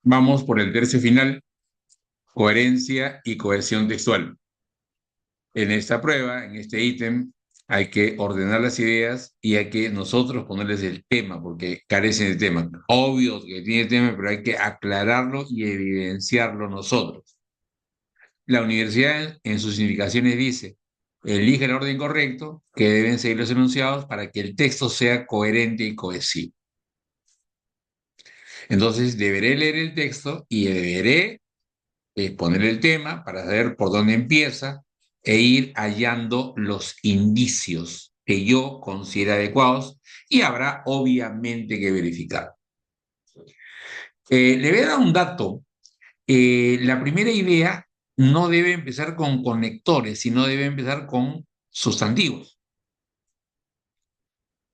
Vamos por el tercio final, coherencia y cohesión textual. En esta prueba, en este ítem, hay que ordenar las ideas y hay que nosotros ponerles el tema, porque carecen de tema. Obvio que tiene tema, pero hay que aclararlo y evidenciarlo nosotros. La universidad en sus indicaciones dice, elige el orden correcto que deben seguir los enunciados para que el texto sea coherente y cohesivo. Entonces, deberé leer el texto y deberé poner el tema para saber por dónde empieza e ir hallando los indicios que yo considero adecuados y habrá obviamente que verificar. Le voy a dar un dato. La primera idea no debe empezar con conectores, sino debe empezar con sustantivos,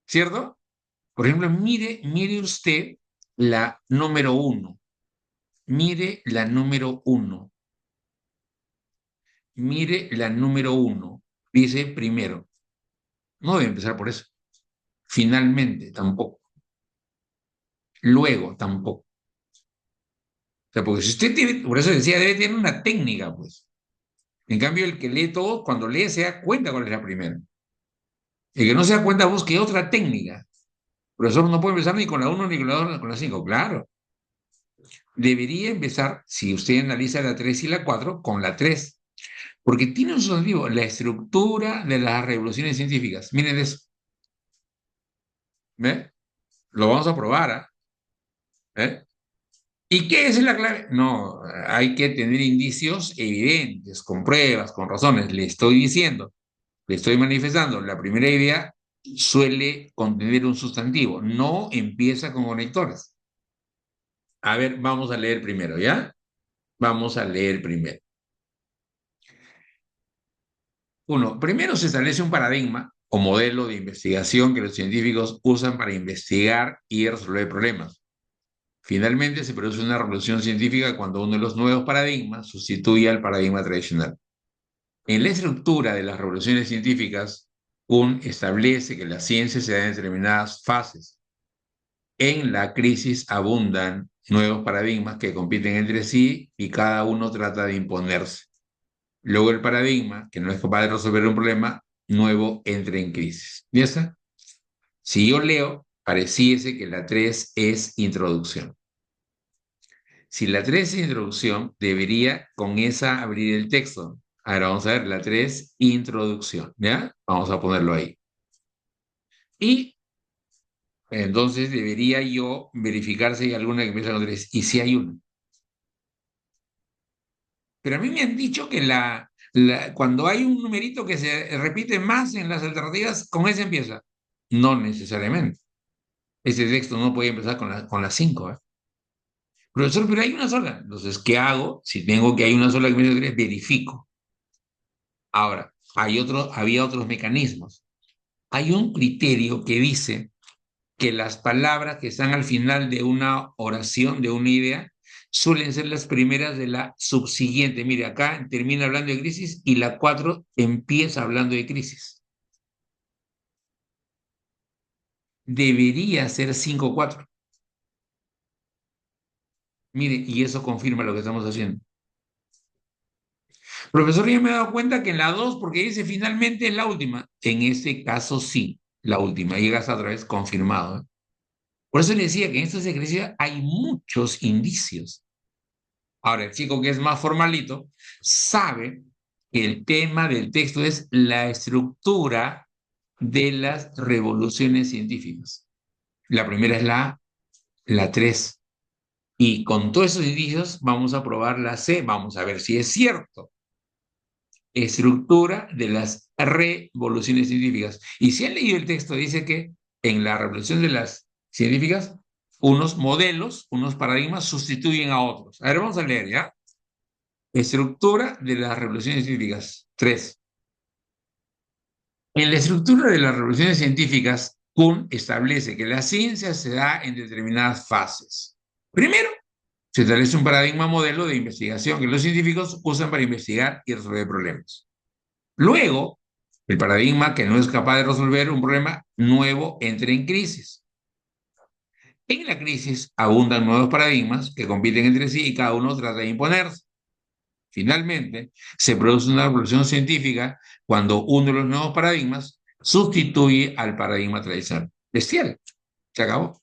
¿cierto? Por ejemplo, mire usted la número uno. Mire la número uno. Mire la número uno. Dice primero. No debe empezar por eso. Finalmente, tampoco. Luego, tampoco. O sea, porque si usted tiene, por eso decía, debe tener una técnica, pues. En cambio, el que lee todo, cuando lee, se da cuenta cuál es la primera. El que no se da cuenta, busque otra técnica. El profesor no puede empezar ni con la uno ni con la 2, ni con la 5. Claro. Debería empezar, si usted analiza la 3 y la 4, con la 3. Porque tiene un sustantivo, la estructura de las revoluciones científicas. Miren eso. ¿Ve? Lo vamos a probar. ¿Eh? ¿Y qué es la clave? No, hay que tener indicios evidentes, con pruebas, con razones. Le estoy diciendo, le estoy manifestando. La primera idea suele contener un sustantivo, no empieza con conectores. A ver, vamos a leer primero, ¿ya? Vamos a leer primero. Uno, primero se establece un paradigma o modelo de investigación que los científicos usan para investigar y resolver problemas. Finalmente, se produce una revolución científica cuando uno de los nuevos paradigmas sustituye al paradigma tradicional. En la estructura de las revoluciones científicas, Kuhn establece que la ciencia se da en determinadas fases. En la crisis abundan nuevos paradigmas que compiten entre sí y cada uno trata de imponerse. Luego el paradigma, que no es capaz de resolver un problema nuevo, entra en crisis. ¿Ya está? Si yo leo, pareciese que la 3 es introducción. Si la 3 es introducción, debería con esa abrir el texto. Ahora vamos a ver la 3, introducción, ¿ya? Vamos a ponerlo ahí. Y entonces debería yo verificar si hay alguna que empieza con 3. Y si hay una. Pero a mí me han dicho que cuando hay un numerito que se repite más en las alternativas, con ese empieza. No necesariamente. Ese texto no puede empezar con la 5, ¿eh? Profesor, pero hay una sola. Entonces, ¿qué hago? Si tengo que hay una sola que empieza con 3, verifico. Ahora, había otros mecanismos. Hay un criterio que dice que las palabras que están al final de una oración, de una idea, suelen ser las primeras de la subsiguiente. Mire, acá termina hablando de crisis y la 4 empieza hablando de crisis. Debería ser 5-4. Mire, y eso confirma lo que estamos haciendo. Profesor, ya me he dado cuenta que en la 2, porque dice finalmente es la última. En este caso sí, la última. Llegas otra vez confirmado, ¿eh? Por eso le decía que en estos ejercicios hay muchos indicios. Ahora, el chico que es más formalito sabe que el tema del texto es la estructura de las revoluciones científicas. La primera es la A, la 3. Y con todos esos indicios vamos a probar la C, vamos a ver si es cierto. Estructura de las revoluciones científicas. Y si han leído el texto, dice que en la revolución de las científicas, unos modelos, unos paradigmas sustituyen a otros. A ver, vamos a leer, ¿ya? Estructura de las revoluciones científicas. 3. En la estructura de las revoluciones científicas, Kuhn establece que la ciencia se da en determinadas fases. Primero, se establece un paradigma modelo de investigación que los científicos usan para investigar y resolver problemas. Luego, el paradigma que no es capaz de resolver un problema nuevo entra en crisis. En la crisis abundan nuevos paradigmas que compiten entre sí y cada uno trata de imponerse. Finalmente, se produce una revolución científica cuando uno de los nuevos paradigmas sustituye al paradigma tradicional. Bestial, se acabó.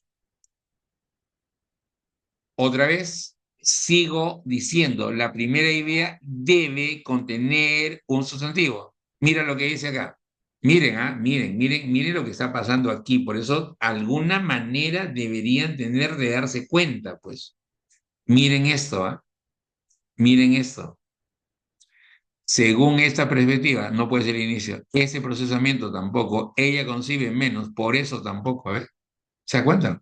Otra vez, sigo diciendo, la primera idea debe contener un sustantivo. Mira lo que dice acá. Miren, miren lo que está pasando aquí. Por eso, alguna manera deberían tener de darse cuenta, pues. Miren esto, ¿ah? Miren esto. Según esta perspectiva, no puede ser inicio. Ese procesamiento tampoco. Ella concibe menos, por eso tampoco. A ver, ¿se da cuenta?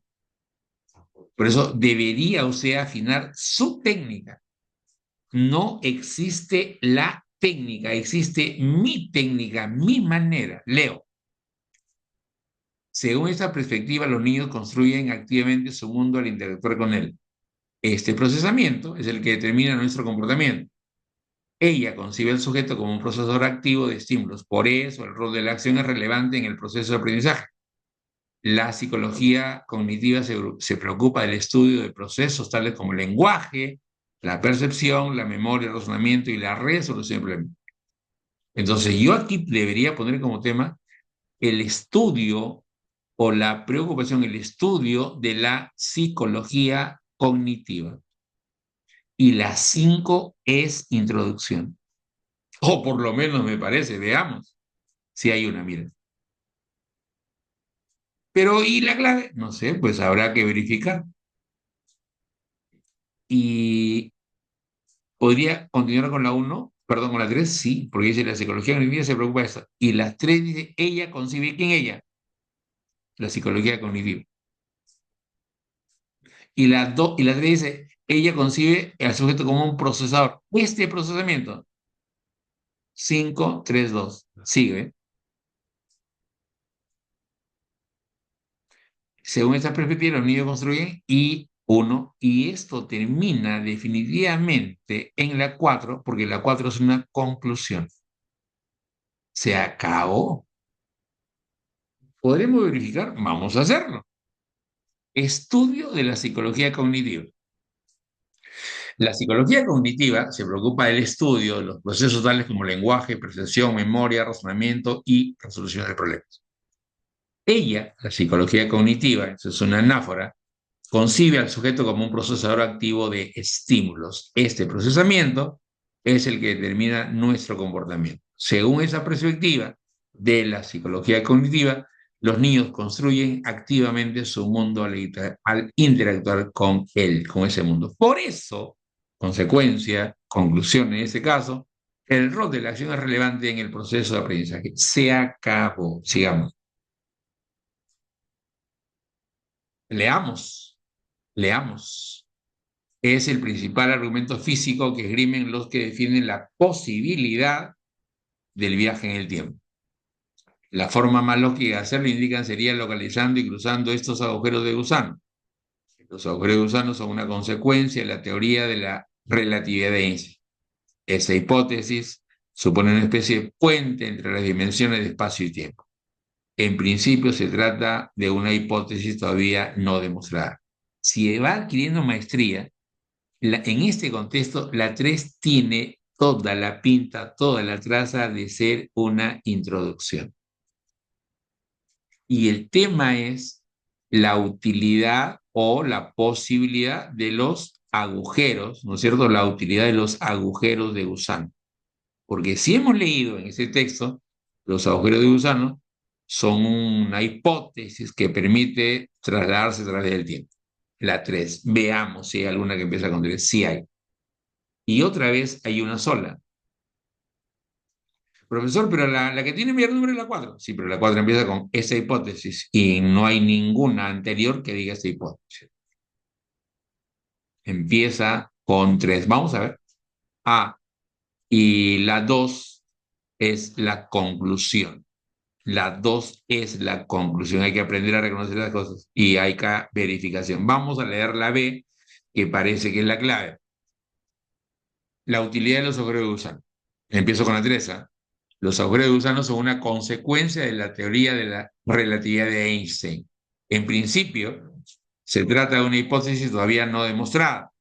Por eso debería usted afinar su técnica. No existe la técnica, existe mi técnica, mi manera. Leo. Según esta perspectiva, los niños construyen activamente su mundo al interactuar con él. Este procesamiento es el que determina nuestro comportamiento. Ella concibe al sujeto como un procesador activo de estímulos. Por eso el rol de la acción es relevante en el proceso de aprendizaje. La psicología cognitiva se preocupa del estudio de procesos tales como el lenguaje, la percepción, la memoria, el razonamiento y la resolución de problemas. Entonces yo aquí debería poner como tema el estudio o la preocupación, el estudio de la psicología cognitiva. Y la 5 es introducción. O por lo menos me parece, veamos si hay una, miren. Pero, ¿y la clave? No sé, pues habrá que verificar. Y podría continuar con la uno, perdón, con la 3, sí, porque dice la psicología cognitiva se preocupa de eso. Y la 3 dice, ella concibe, ¿quién ella? La psicología cognitiva. Y la 3 dice, ella concibe al sujeto como un procesador. Este procesamiento, 5 3 2 sigue. Según esta perspectiva, los niños construyen y uno, y esto termina definitivamente en la 4 porque la 4 es una conclusión. Se acabó. ¿Podremos verificar? Vamos a hacerlo. Estudio de la psicología cognitiva. La psicología cognitiva se preocupa del estudio de los procesos tales como lenguaje, percepción, memoria, razonamiento y resolución de problemas. Ella, la psicología cognitiva, eso es una anáfora, concibe al sujeto como un procesador activo de estímulos. Este procesamiento es el que determina nuestro comportamiento. Según esa perspectiva de la psicología cognitiva, los niños construyen activamente su mundo al interactuar con él, con ese mundo. Por eso, consecuencia, conclusión en ese caso, el rol de la acción es relevante en el proceso de aprendizaje. Se acabó. Sigamos. Leamos, leamos. Es el principal argumento físico que esgrimen los que defienden la posibilidad del viaje en el tiempo. La forma más lógica de hacerlo, indican, sería localizando y cruzando estos agujeros de gusano. Los agujeros de gusano son una consecuencia de la teoría de la relatividad de Einstein. Esa hipótesis supone una especie de puente entre las dimensiones de espacio y tiempo. En principio se trata de una hipótesis todavía no demostrada. Si va adquiriendo maestría, en este contexto, la 3 tiene toda la pinta, toda la traza de ser una introducción. Y el tema es la utilidad o la posibilidad de los agujeros, ¿no es cierto? La utilidad de los agujeros de gusano. Porque si hemos leído en ese texto, los agujeros de gusano son una hipótesis que permite trasladarse a través del tiempo. La 3, veamos si hay alguna que empieza con 3. Sí hay. Y otra vez hay una sola. Profesor, pero la que tiene mayor número es la 4. Sí, pero la 4 empieza con esa hipótesis y no hay ninguna anterior que diga esa hipótesis. Empieza con 3. Vamos a ver. A. Y la 2 es la conclusión. La 2 es la conclusión. Hay que aprender a reconocer las cosas y hay que verificación. Vamos a leer la B, que parece que es la clave. La utilidad de los agujeros de gusano. Empiezo con la 3. Los agujeros de gusano son una consecuencia de la teoría de la relatividad de Einstein. En principio, Se trata de una hipótesis todavía no demostrada.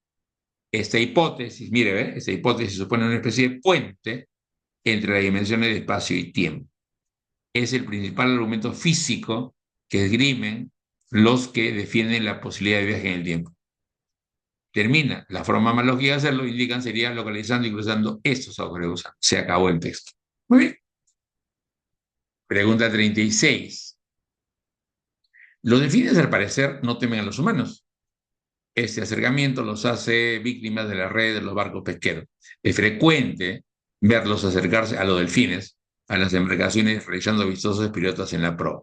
Esta hipótesis, mire, ¿ve? Esta hipótesis supone una especie de puente entre las dimensiones de espacio y tiempo. Es el principal argumento físico que esgrimen los que defienden la posibilidad de viaje en el tiempo. Termina. La forma más lógica de hacerlo, indican, sería localizando y cruzando estos agujeros. Se acabó el texto. Muy bien. Pregunta 36. Los delfines, al parecer, no temen a los humanos. Este acercamiento los hace víctimas de la red de los barcos pesqueros. Es frecuente verlos acercarse a los delfines, a las embarcaciones, realizando vistosos piruetas en la proa.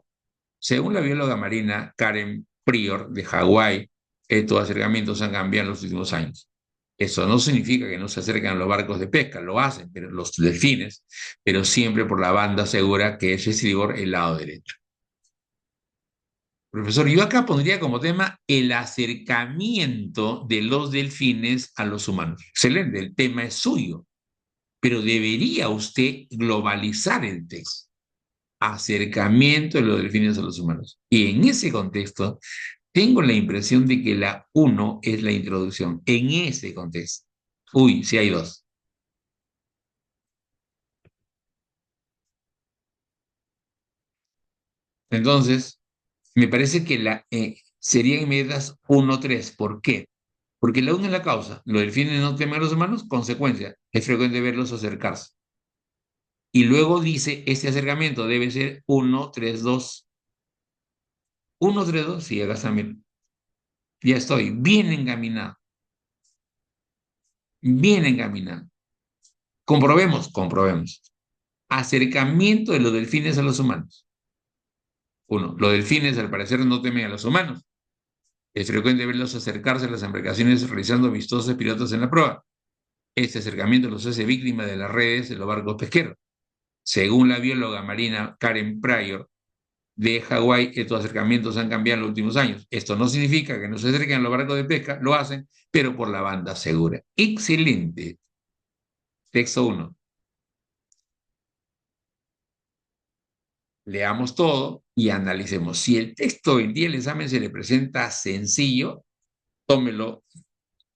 Según la bióloga marina Karen Prior de Hawái, estos acercamientos han cambiado en los últimos años. Eso no significa que no se acercan a los barcos de pesca, lo hacen, pero los delfines, pero siempre por la banda segura que es estribor el lado derecho. Profesor, yo acá pondría como tema el acercamiento de los delfines a los humanos. Excelente, el tema es suyo, pero debería usted globalizar el texto. Acercamiento de los delfines a los humanos. Y en ese contexto, tengo la impresión de que la uno es la introducción. En ese contexto. Uy, sí hay dos. Entonces, me parece que serían inmediatas uno 3. ¿Por qué? Porque la 1 es la causa. Los delfines no temen a los humanos, consecuencia. Es frecuente verlos acercarse. Y luego dice, este acercamiento debe ser 1, 3, 2. 1, 3, 2, sí, acá está, mira. Ya estoy bien encaminado. Bien encaminado. Comprobemos. Acercamiento de los delfines a los humanos. Uno, los delfines al parecer no temen a los humanos. Es frecuente verlos acercarse a las embarcaciones realizando vistosos pilotos en la proa. Este acercamiento los hace víctimas de las redes de los barcos pesqueros. Según la bióloga marina Karen Pryor de Hawái, estos acercamientos han cambiado en los últimos años. Esto no significa que no se acerquen a los barcos de pesca, lo hacen, pero por la banda segura. Excelente. Texto uno. Leamos todo y analicemos. Si el texto en día del examen se le presenta sencillo, tómelo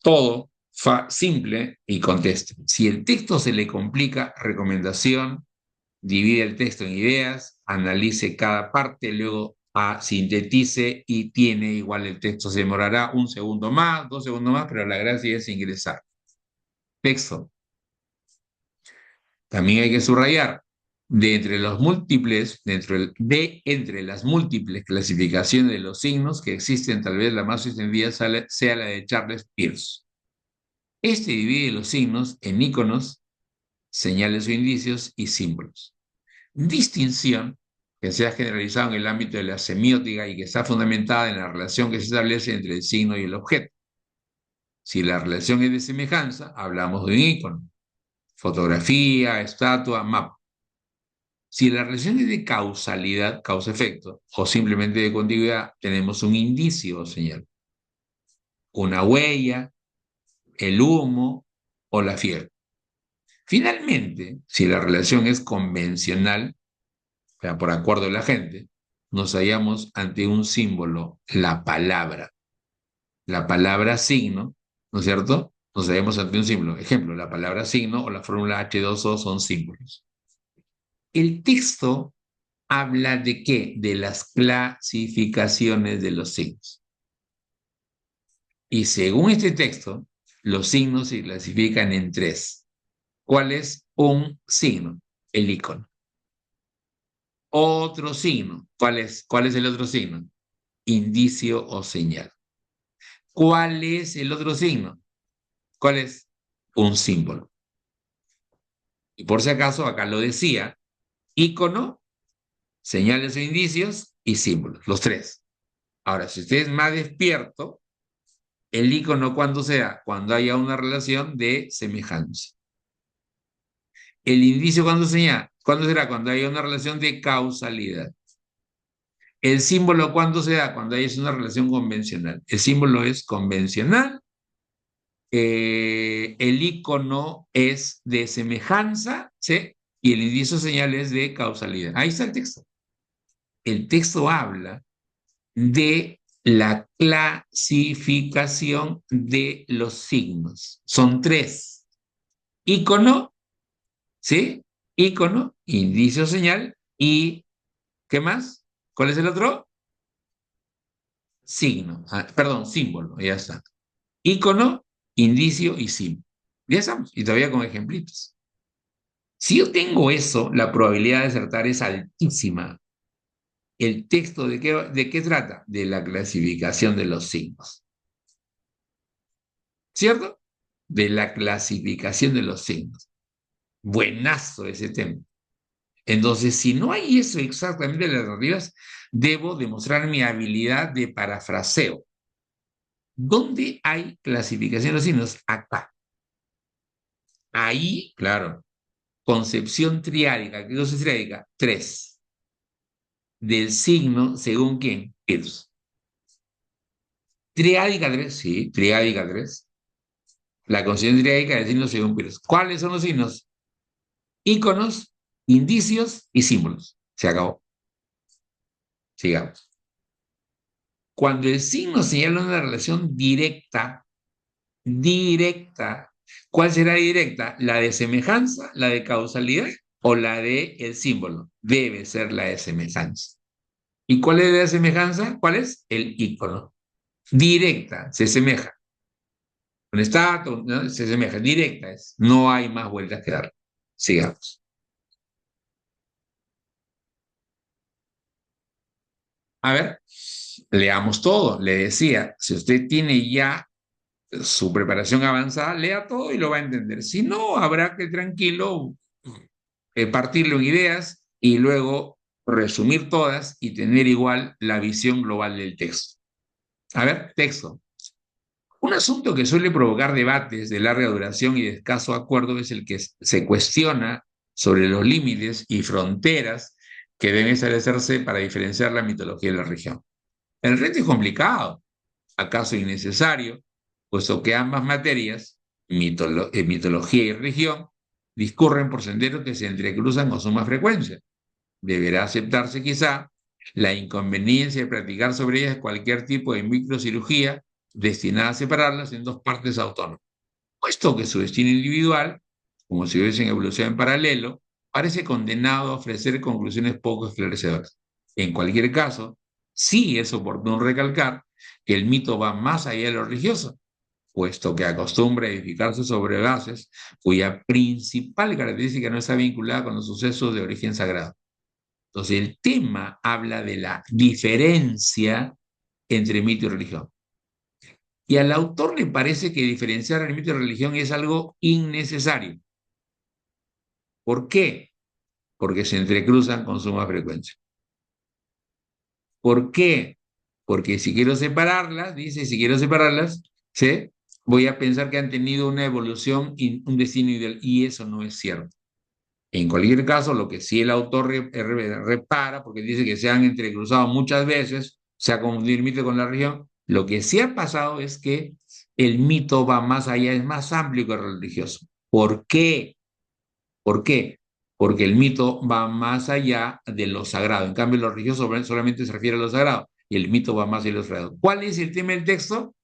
todo simple y conteste. Si el texto se le complica, recomendación, divide el texto en ideas, analice cada parte, luego sintetice y tiene igual el texto. Se demorará un segundo más, 2 segundos más, pero la gracia es ingresar. Texto. También hay que subrayar, entre las múltiples clasificaciones de los signos que existen, tal vez la más extendida sea la de Charles Peirce. Este divide los signos en íconos, señales o indicios y símbolos. Distinción que se ha generalizado en el ámbito de la semiótica y que está fundamentada en la relación que se establece entre el signo y el objeto. Si la relación es de semejanza, hablamos de un ícono, fotografía, estatua, mapa. Si la relación es de causalidad, causa-efecto, o simplemente de continuidad, tenemos un indicio o señal. Una huella, el humo o la fiebre. Finalmente, si la relación es convencional, o sea, por acuerdo de la gente, nos hallamos ante un símbolo, la palabra signo, ¿no es cierto? Nos hallamos ante un símbolo. Ejemplo, la palabra signo o la fórmula H2O son símbolos. El texto habla de qué? De las clasificaciones de los signos. Y según este texto, los signos se clasifican en tres. ¿Cuál es un signo? El icono. Otro signo. ¿Cuál es el otro signo? Indicio o señal. ¿Cuál es el otro signo? ¿Cuál es? Un símbolo. Y por si acaso, acá lo decía, icono, señales o indicios y símbolos, los tres. Ahora, si usted es más despierto, el icono, ¿cuándo será? Cuando haya una relación de semejanza. El indicio, ¿cuándo será? Cuando haya una relación de causalidad. El símbolo, ¿cuándo se da? Cuando hay una relación convencional. El símbolo es convencional. El icono es de semejanza, ¿sí? Y el indicio señal es de causalidad. Ahí está el texto. El texto habla de la clasificación de los signos. Son tres. Ícono, ¿sí? Ícono, indicio, señal y ¿qué más? ¿Cuál es el otro? Signo. Perdón, símbolo, ya está. Ícono, indicio y símbolo. Ya estamos. Y todavía con ejemplitos. Si yo tengo eso, la probabilidad de acertar es altísima. ¿El texto de qué trata? De la clasificación de los signos. ¿Cierto? De la clasificación de los signos. Buenazo ese tema. Entonces, si no hay eso exactamente en las narrativas, debo demostrar mi habilidad de parafraseo. ¿Dónde hay clasificación de los signos? Acá. Ahí, claro, concepción triádica. ¿Qué cosa es triádica? Tres. Del signo, ¿según quién? Peirce. Triádica 3, sí, triádica 3. La concepción triádica del signo según Peirce. ¿Cuáles son los signos? Íconos, indicios y símbolos. Se acabó. Sigamos. Cuando el signo señala una relación directa, directa, ¿cuál será directa? ¿La de semejanza, la de causalidad o la de el símbolo? Debe ser la de semejanza. ¿Y cuál es la de semejanza? ¿Cuál es? El ícono. Directa, se semeja. Un estatus, ¿no? Se semeja. Directa es. No hay más vueltas que dar. Sigamos. A ver, leamos todo. Le decía, si usted tiene ya su preparación avanzada, lea todo y lo va a entender. Si no, habrá que tranquilo partirlo en ideas y luego resumir todas y tener igual la visión global del texto. A ver, texto. Un asunto que suele provocar debates de larga duración y de escaso acuerdo es el que se cuestiona sobre los límites y fronteras que deben establecerse para diferenciar la mitología de la región. El reto es complicado, acaso innecesario, puesto que ambas materias, mitología y religión, discurren por senderos que se entrecruzan con suma frecuencia. Deberá aceptarse quizá la inconveniencia de practicar sobre ellas cualquier tipo de microcirugía destinada a separarlas en dos partes autónomas, puesto que su destino individual, como si hubiesen evolución en paralelo, parece condenado a ofrecer conclusiones poco esclarecedoras. En cualquier caso, sí es oportuno recalcar que el mito va más allá de lo religioso, puesto que acostumbra a edificarse sobre bases cuya principal característica no está vinculada con los sucesos de origen sagrado. Entonces, el tema habla de la diferencia entre mito y religión. Y al autor le parece que diferenciar el mito y religión es algo innecesario. ¿Por qué? Porque se entrecruzan con suma frecuencia. ¿Por qué? Porque si quiero separarlas, dice, si quiero separarlas, ¿sí? Voy a pensar que han tenido una evolución y un destino ideal, y eso no es cierto. En cualquier caso, lo que sí el autor repara, porque dice que se han entrecruzado muchas veces, se ha confundido el mito con la religión, lo que sí ha pasado es que el mito va más allá, es más amplio que el religioso. ¿Por qué? ¿Por qué? Porque el mito va más allá de lo sagrado. En cambio, lo religioso solamente se refiere a lo sagrado y el mito va más allá de lo sagrado. ¿Cuál es el tema del texto?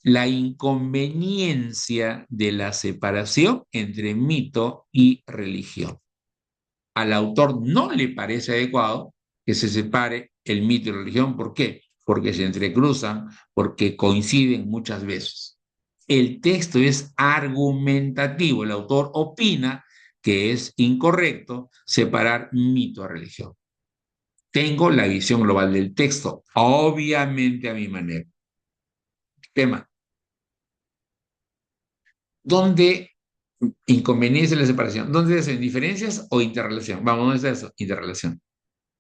La inconveniencia de la separación entre mito y religión. Al autor no le parece adecuado que se separe el mito y la religión. ¿Por qué? Porque se entrecruzan, porque coinciden muchas veces. El texto es argumentativo. El autor opina que es incorrecto separar mito a religión. Tengo la visión global del texto, obviamente a mi manera. Tema. ¿Dónde inconveniencia de la separación? ¿Dónde es en diferencias o interrelación? Vamos, ¿dónde está eso? Interrelación.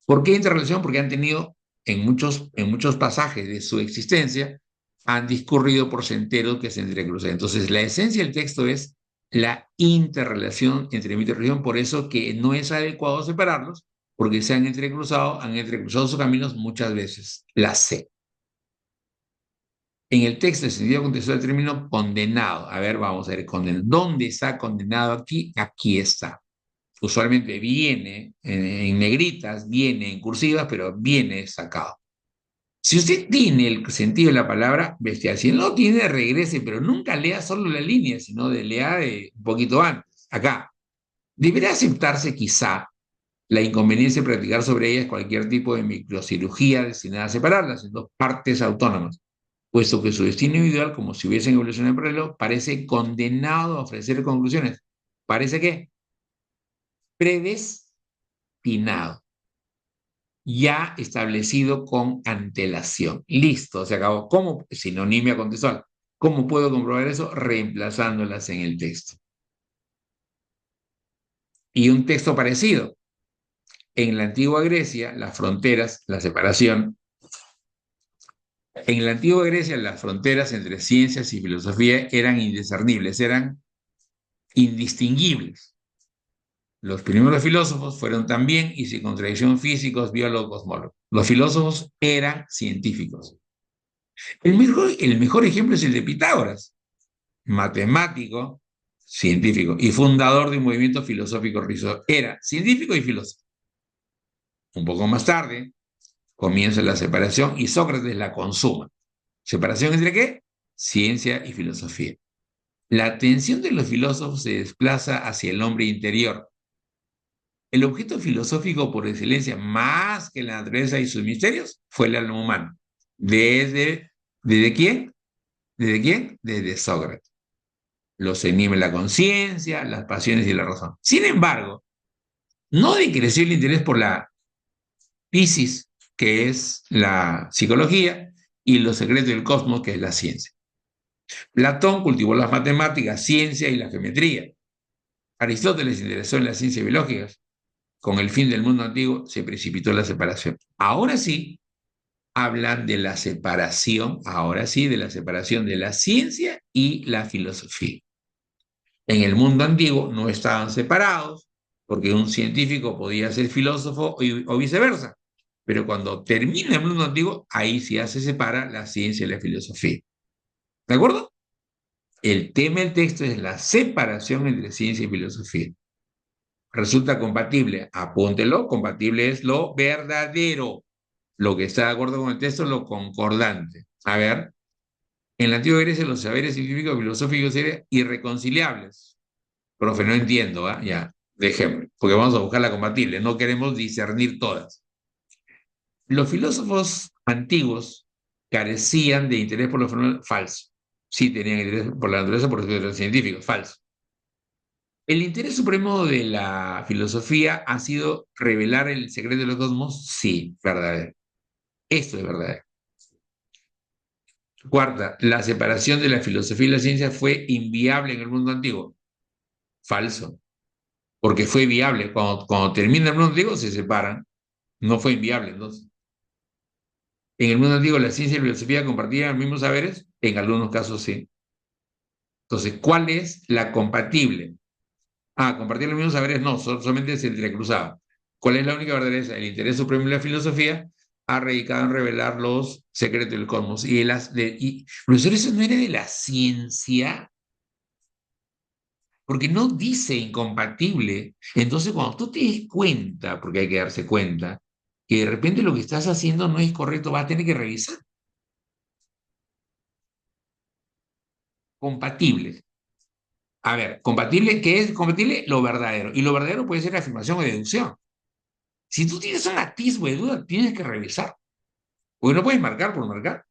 ¿Por qué interrelación? Porque han tenido en muchos pasajes de su existencia, han discurrido por senderos que se entrecruzan. Entonces, la esencia del texto es la interrelación entre mito y religión, por eso que no es adecuado separarlos, porque se han entrecruzado sus caminos muchas veces. La C. En el texto, el sentido contextual del término condenado. A ver, vamos a ver, condenado. ¿Dónde está condenado aquí? Aquí está. Usualmente viene en negritas, viene en cursivas, pero viene sacado. Si usted tiene el sentido de la palabra bestial, si no tiene, regrese, pero nunca lea solo la línea, sino lea de un poquito antes. Acá, deberá aceptarse quizá la inconveniencia de practicar sobre ellas cualquier tipo de microcirugía destinada a separarlas en dos partes autónomas, puesto que su destino individual, como si hubiesen evolucionado en paralelo, parece condenado a ofrecer conclusiones. ¿Parece qué? Predestinado, ya establecido con antelación. Listo, se acabó. ¿Cómo? Sinonimia contextual. ¿Cómo puedo comprobar eso? Reemplazándolas en el texto. Y un texto parecido. En la antigua Grecia, las fronteras, la separación. En la antigua Grecia, las fronteras entre ciencias y filosofía eran indiscernibles, eran indistinguibles. Los primeros filósofos fueron también, y sin contradicción, físicos, biólogos, cosmólogos. Los filósofos eran científicos. El mejor ejemplo es el de Pitágoras, matemático, científico y fundador de un movimiento filosófico rígido. Era científico y filósofo. Un poco más tarde comienza la separación y Sócrates la consuma. ¿Separación entre qué? Ciencia y filosofía. La atención de los filósofos se desplaza hacia el hombre interior. El objeto filosófico por excelencia, más que la naturaleza y sus misterios, fue el alma humana. ¿Desde quién? ¿Desde quién? Desde Sócrates. Los enigmas de la conciencia, las pasiones y la razón. Sin embargo, no decreció el interés por la psiquis, que es la psicología, y los secretos del cosmos, que es la ciencia. Platón cultivó las matemáticas, ciencia y la geometría. Aristóteles se interesó en las ciencias biológicas. Con el fin del mundo antiguo se precipitó la separación. Ahora sí, hablan de la separación, ahora sí, de la separación de la ciencia y la filosofía. En el mundo antiguo no estaban separados, porque un científico podía ser filósofo o viceversa. Pero cuando termina el mundo antiguo, ahí sí ya se separa la ciencia y la filosofía. ¿De acuerdo? El tema del texto es la separación entre ciencia y filosofía. Resulta compatible, apúntelo, compatible es lo verdadero. Lo que está de acuerdo con el texto es lo concordante. A ver, en la antigua Grecia los saberes científicos y filosóficos eran irreconciliables. Profe, no entiendo, ¿ah? Ya, dejémoslo, porque vamos a buscar la compatible, no queremos discernir todas. Los filósofos antiguos carecían de interés por los fenómenos falsos. Sí tenían interés por la naturaleza, por los científicos, falso. El interés supremo de la filosofía ha sido revelar el secreto de los cosmos, sí, verdadero. Esto es verdadero. Cuarta, la separación de la filosofía y la ciencia fue inviable en el mundo antiguo. Falso, porque fue viable. Cuando termina el mundo antiguo se separan. No fue inviable, entonces. En el mundo antiguo la ciencia y la filosofía compartían los mismos saberes, en algunos casos sí. Entonces, ¿cuál es la compatible? Compartir los mismos saberes no, solamente se entrecruzaba. ¿Cuál es la única verdadera? El interés supremo de la filosofía ha radicado en revelar los secretos del cosmos. Profesor, eso no era de la ciencia, porque no dice incompatible. Entonces, cuando tú te des cuenta, porque hay que darse cuenta, que de repente lo que estás haciendo no es correcto, vas a tener que revisar. Compatible. A ver, compatible, ¿qué es compatible? Lo verdadero. Y lo verdadero puede ser afirmación o deducción. Si tú tienes un atisbo de duda, tienes que revisar. Porque no puedes marcar por marcar.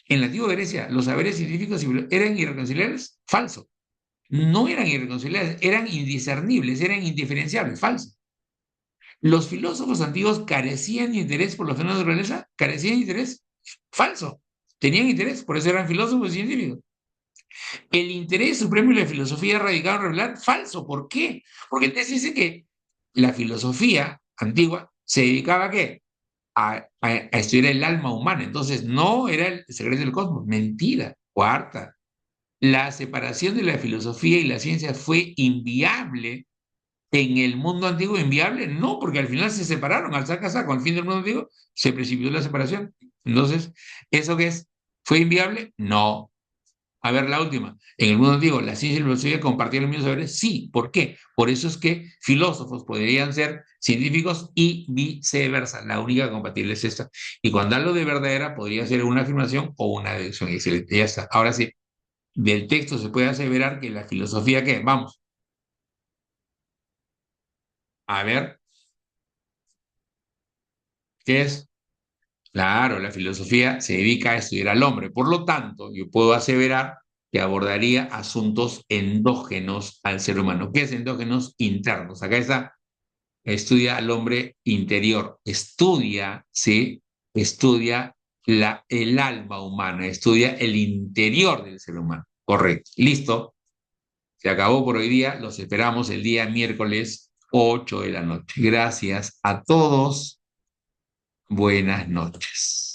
En la antigua Grecia, los saberes científicos eran irreconciliables, falso. No eran irreconciliables, eran indiscernibles, eran indiferenciables, falso. Los filósofos antiguos carecían de interés por los fenómenos de naturaleza, carecían de interés, falso. Tenían interés, por eso eran filósofos y científicos. El interés supremo y la filosofía radicaban en revelar, falso. ¿Por qué? Porque el texto dice que la filosofía antigua se dedicaba a qué? A estudiar el alma humana. Entonces, no era el secreto del cosmos. Mentira. Cuarta, la separación de la filosofía y la ciencia fue inviable en el mundo antiguo. ¿Inviable? No, porque al final se separaron. Al saca saco, al fin del mundo antiguo, se precipitó la separación. Entonces, ¿eso qué es? ¿Fue inviable? No. A ver, la última. En el mundo antiguo, ¿la ciencia y la filosofía compartían los mismos saberes? Sí. ¿Por qué? Por eso es que filósofos podrían ser científicos y viceversa. La única compatible es esta. Y cuando hablo de verdadera, podría ser una afirmación o una deducción. Excelente, ya está. Ahora sí, del texto se puede aseverar que la filosofía, ¿qué? Vamos, a ver, ¿qué es? Claro, la filosofía se dedica a estudiar al hombre. Por lo tanto, yo puedo aseverar que abordaría asuntos endógenos al ser humano. ¿Qué es endógenos? Internos. Acá está, estudia al hombre interior. Estudia, ¿sí? Estudia el alma humana, estudia el interior del ser humano. Correcto. Listo. Se acabó por hoy día. Los esperamos el día miércoles 8 de la noche. Gracias a todos. Buenas noches.